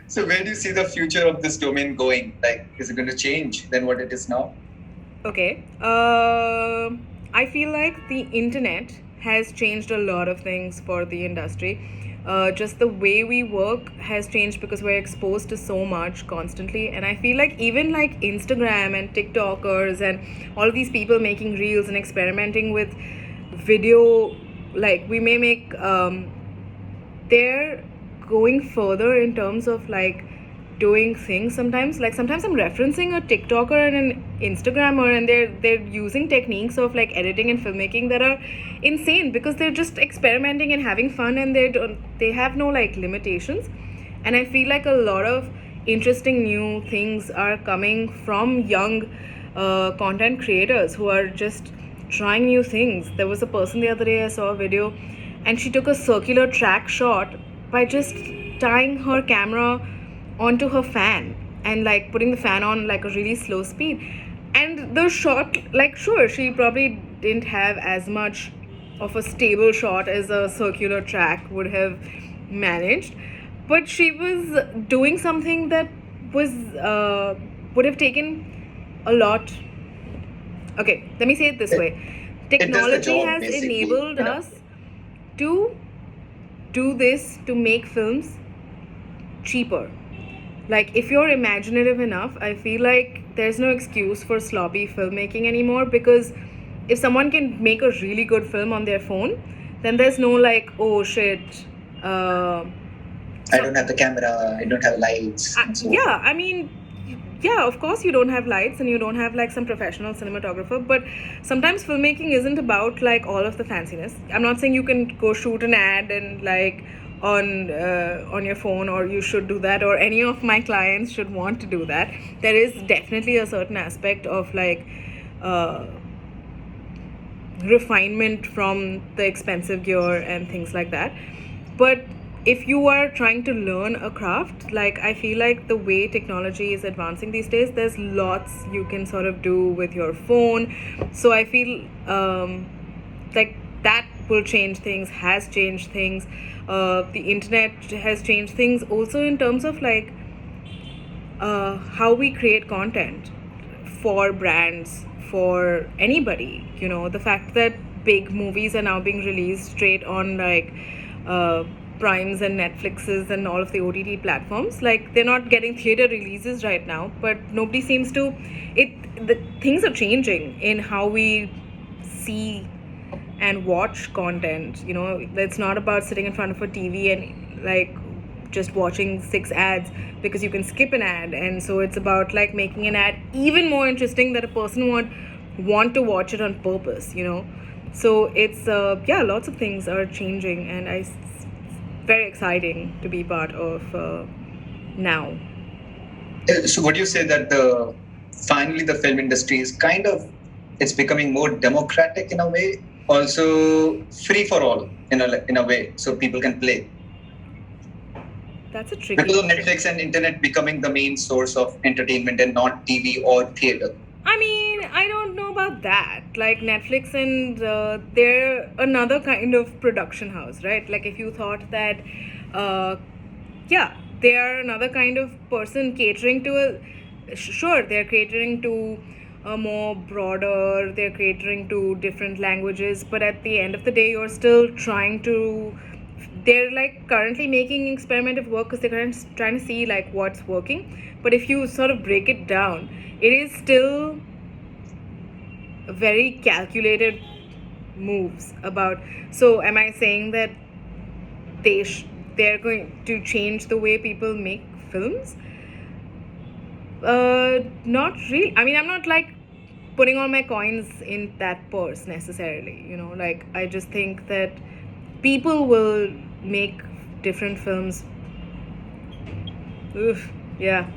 So where do you see the future of this domain going? Like, is it going to change than what it is now? Okay. I feel like the internet has changed a lot of things for the industry. Just the way we work has changed because we're exposed to so much constantly. And I feel like even like Instagram and TikTokers and all these people making reels and experimenting with video, like we may make they're going further in terms of like doing things sometimes. Like sometimes I'm referencing a TikToker and an Instagrammer, and they're using techniques of like editing and filmmaking that are insane because they're just experimenting and having fun, and they have no like limitations. And I feel like a lot of interesting new things are coming from young content creators who are just trying new things. There was a person the other day, I saw a video, and she took a circular track shot by just tying her camera onto her fan and like putting the fan on like a really slow speed. And the shot, like, sure, she probably didn't have as much of a stable shot as a circular track would have managed, but she was doing something that was would have taken a lot. Okay, let me say it this way. It does the Technology job has basically. enabled us to do this, to make films cheaper. Like, if you're imaginative enough, I feel like there's no excuse for sloppy filmmaking anymore, because if someone can make a really good film on their phone, then there's no like, oh shit. I don't have the camera, I don't have lights, and so Yeah, I mean, yeah, of course you don't have lights and you don't have like some professional cinematographer, but sometimes filmmaking isn't about like all of the fanciness. I'm not saying you can go shoot an ad and like on your phone, or you should do that, or any of my clients should want to do that. There is definitely a certain aspect of like uh, refinement from the expensive gear and things like that. But if you are trying to learn a craft, like I feel like the way technology is advancing these days, there's lots you can sort of do with your phone. So I feel like that will change things, has changed things. The internet has changed things also in terms of like how we create content for brands, for anybody. You know, the fact that big movies are now being released straight on like Primes and Netflixes and all of the OTT platforms. Like, they're not getting theater releases right now, but nobody seems to. The things are changing in how we see and watch content. You know, it's not about sitting in front of a TV and like just watching 6 ads, because you can skip an ad. And so it's about like making an ad even more interesting, that a person would want to watch it on purpose, you know. So it's yeah, lots of things are changing, and it's very exciting to be part of now. So would you say that the finally the film industry is kind of, it's becoming more democratic in a way, also free for all in a way, so people can play? That's a tricky Because of question. Netflix and internet becoming the main source of entertainment and not TV or theater. I mean, I don't know about that. Like Netflix and they're another kind of production house, right? Like if you thought that, yeah, they are another kind of person catering to sure, they're catering to a more broader, they're catering to different languages, but at the end of the day, you're still trying to, they're like currently making experimental work because they're trying to see like what's working. But if you sort of break it down, it is still very calculated moves about. So am I saying that they're going to change the way people make films? Not really. I mean, I'm not like putting all my coins in that purse necessarily, you know. Like, I just think that people will make different films. Oof, yeah.